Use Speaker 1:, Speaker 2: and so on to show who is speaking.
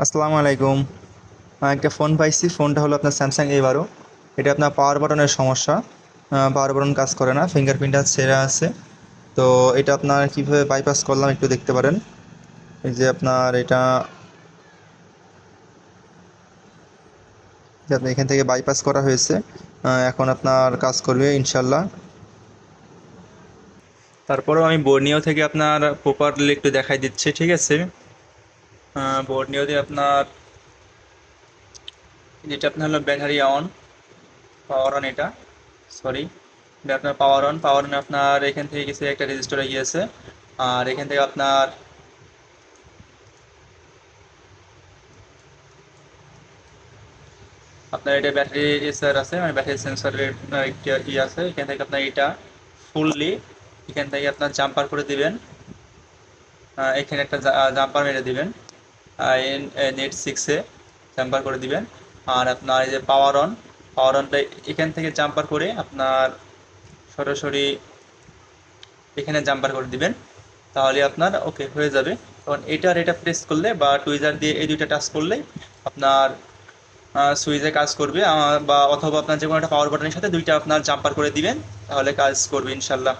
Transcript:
Speaker 1: আসসালামু আলাইকুম। একটা ফোন পাইছি, ফোনটা হলো আপনার স্যামসাং A12। এটা আপনার পাওয়ার বাটনের সমস্যা। পাওয়ার বাটন কাজ করে না, ফিঙ্গারপ্রিন্টটা ছেঁড়া আছে। তো এটা আপনার কীভাবে বাইপাস করলাম একটু দেখতে পারেন। এই যে আপনার এটা, যে আপনি এখান থেকে বাইপাস করা হয়েছে। এখন আপনার কাজ করবে ইনশাল্লাহ। তারপরেও আমি বোর্নিও থেকে আপনার প্রপারলি একটু দেখাই দিচ্ছি, ঠিক আছে। বোর্নিওতে আপনার যেটা আপনার হলো ব্যাটারি অন, পাওয়ার অন, এটা সরি, এটা আপনার পাওয়ার অন। পাওয়ার অনে আপনার এখান থেকে কিছু একটা রেজিস্টারে গিয়েছে। আর এখান থেকে আপনার এটা ব্যাটারি এসআর আছে, মানে ব্যাটারি সেন্সরের একটা আছে। এখান থেকে আপনার এটা ফুললি এখান থেকে আপনার জাম্পার করে দিবেন। এখানে একটা জাম্পার মেরে দিবেন, নেট 6-এ জাম্পার করে দিবেন। আর আপনার এই যে পাওয়ার অন, পাওয়ার অনটা এখান থেকে জাম্পার করে আপনার সরাসরি এখানে জাম্পার করে দিবেন। তাহলে আপনার ওকে হয়ে যাবে। তখন এটা আর এটা প্রেস করলে বা টুইজার দিয়ে এই দুইটা টাচ করলেই আপনার সুইচে কাজ করবে। বা অথবা আপনার যে কোনো একটা পাওয়ার বাটনের সাথে দুইটা আপনার জাম্পার করে দিবেন, তাহলে কাজ করবে ইনশাল্লাহ।